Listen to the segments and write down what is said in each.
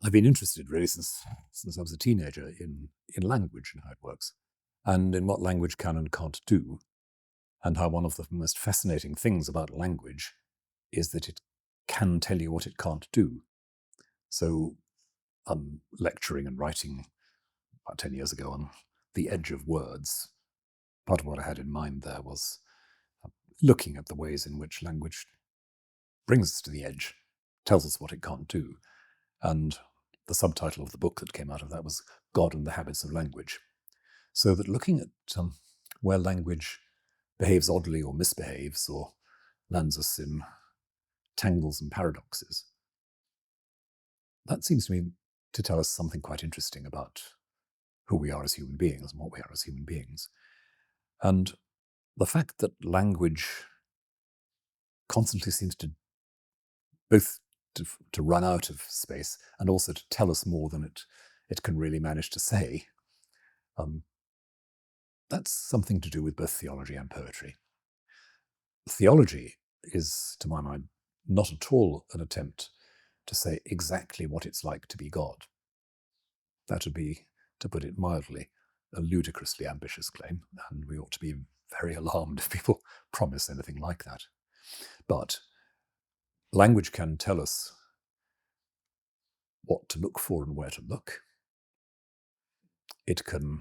I've been interested really since I was a teenager in language and how it works, and in what language can and can't do, and how one of the most fascinating things about language is that it can tell you what it can't do. So I'm lecturing and writing about 10 years ago on the edge of words. Part of what I had in mind there was looking at the ways in which language brings us to the edge, tells us what it can't do. And the subtitle of the book that came out of that was God and the Habits of Language. So that looking at where language behaves oddly or misbehaves or lands us in tangles and paradoxes, that seems to me to tell us something quite interesting about who we are as human beings and what we are as human beings. And the fact that language constantly seems to both to run out of space and also to tell us more than it can really manage to say, that's something to do with both theology and poetry. Theology is, to my mind, not at all an attempt to say exactly what it's like to be God. That would be, to put it mildly, a ludicrously ambitious claim, and we ought to be very alarmed if people promise anything like that. But language can tell us what to look for and where to look. It can,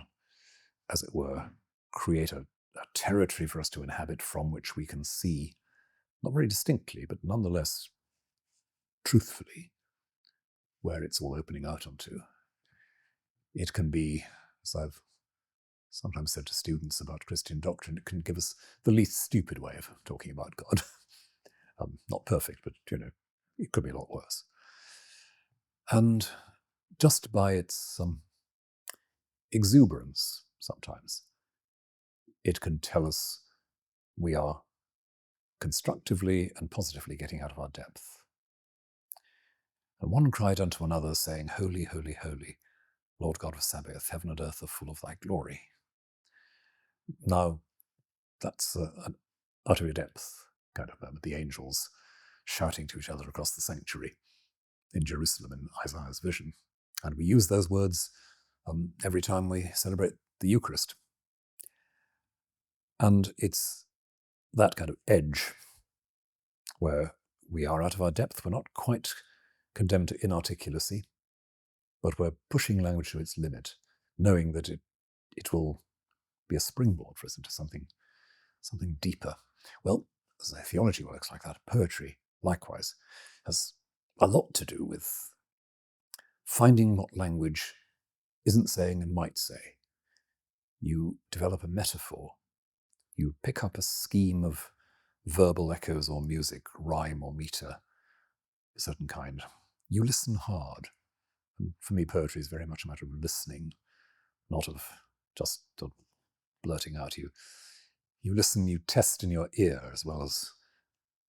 as it were, create a territory for us to inhabit from which we can see, not very distinctly, but nonetheless truthfully, where it's all opening out onto. It can be, as I've sometimes said to students about Christian doctrine, it can give us the least stupid way of talking about God. Not perfect, but, it could be a lot worse. And just by its exuberance, sometimes, it can tell us we are constructively and positively getting out of our depth. And one cried unto another, saying, Holy, holy, holy, Lord God of Sabaoth, heaven and earth are full of thy glory. Now, that's an out of your depth kind of moment, the angels shouting to each other across the sanctuary in Jerusalem in Isaiah's vision. And we use those words every time we celebrate the Eucharist. And it's that kind of edge where we are out of our depth. We're not quite condemned to inarticulacy, but we're pushing language to its limit, knowing that it will be a springboard for us into something deeper. Well, as theology works like that, poetry, likewise, has a lot to do with finding what language isn't saying and might say. You develop a metaphor. You pick up a scheme of verbal echoes or music, rhyme or meter, a certain kind. You listen hard. And for me, poetry is very much a matter of listening, not of just blurting out. You listen, you test in your ear as well as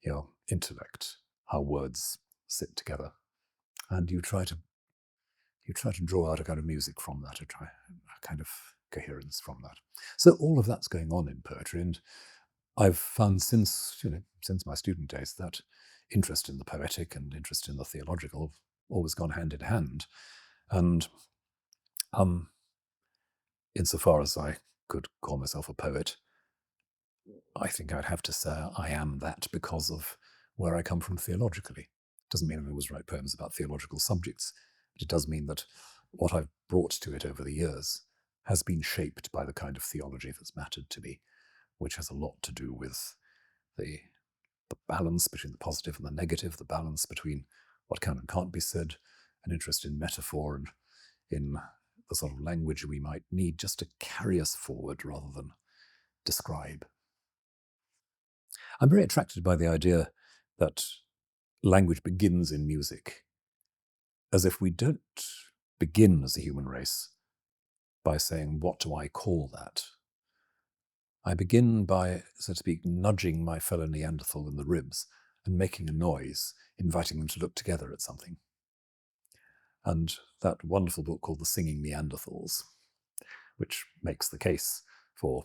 your intellect how words sit together, and you try to draw out a kind of music from that, a kind of coherence from that. So all of that's going on in poetry, and I've found since my student days that interest in the poetic and interest in the theological have always gone hand in hand. And insofar as I could call myself a poet, I think I'd have to say I am that because of where I come from theologically. Doesn't mean I always write poems about theological subjects, but it does mean that what I've brought to it over the years has been shaped by the kind of theology that's mattered to me, which has a lot to do with the balance between the positive and the negative, the balance between what can and can't be said, an interest in metaphor and in the sort of language we might need just to carry us forward rather than describe. I'm very attracted by the idea that language begins in music, as if we don't begin as a human race by saying, what do I call that? I begin by, so to speak, nudging my fellow Neanderthal in the ribs and making a noise, inviting them to look together at something. And that wonderful book called The Singing Neanderthals, which makes the case for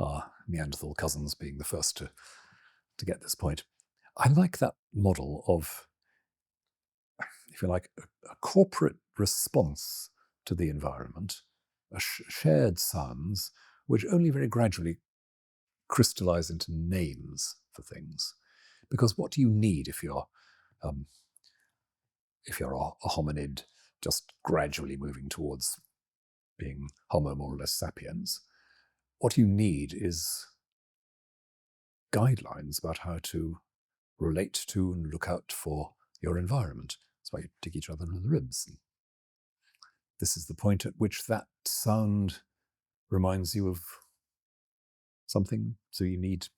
our Neanderthal cousins being the first to get this point. I like that model of, if you like, a corporate response to the environment, shared sounds which only very gradually crystallize into names for things. Because what do you need if you're a hominid just gradually moving towards being Homo more or less sapiens? What you need is guidelines about how to relate to and look out for your environment. That's why you dig each other in the ribs. And this is the point at which that sound reminds you of something, so you need,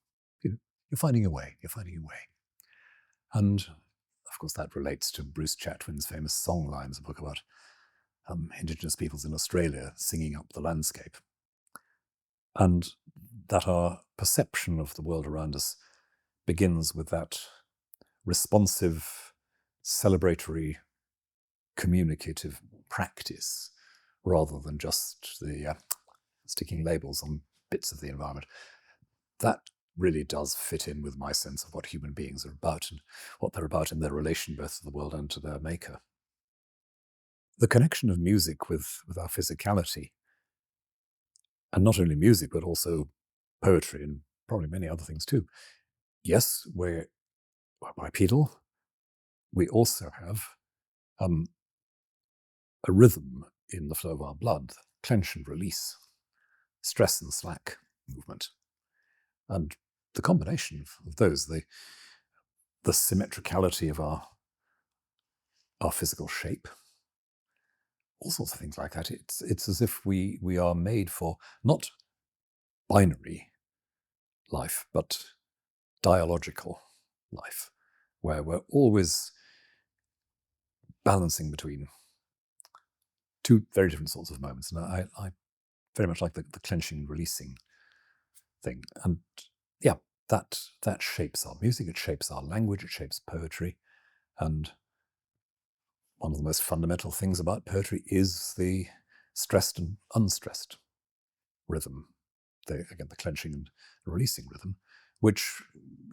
you're finding a way, And of course that relates to Bruce Chatwin's famous song lines, a book about Indigenous peoples in Australia singing up the landscape. And that our perception of the world around us begins with that responsive, celebratory, communicative practice, rather than just the sticking labels on bits of the environment. That really does fit in with my sense of what human beings are about and what they're about in their relation both to the world and to their maker. The connection of music with our physicality, and not only music, but also poetry and probably many other things too. Yes, we're bipedal. We also have a rhythm in the flow of our blood, clench and release, stress and slack movement. And the combination of those, the symmetricality of our physical shape, all sorts of things like that. It's as if we are made for not binary life, but dialogical life, where we're always balancing between two very different sorts of moments. And I very much like the clenching and releasing thing. And yeah, that shapes our music, it shapes our language, it shapes poetry. And one of the most fundamental things about poetry is the stressed and unstressed rhythm, the clenching and releasing rhythm, which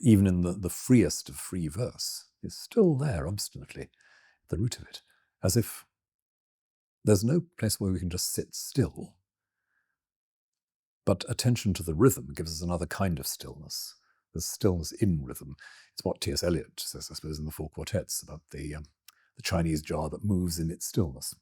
even in the freest of free verse is still there obstinately at the root of it, as if there's no place where we can just sit still. But attention to the rhythm gives us another kind of stillness. There's stillness in rhythm. It's what T.S. Eliot says, I suppose, in the Four Quartets about the Chinese jar that moves in its stillness.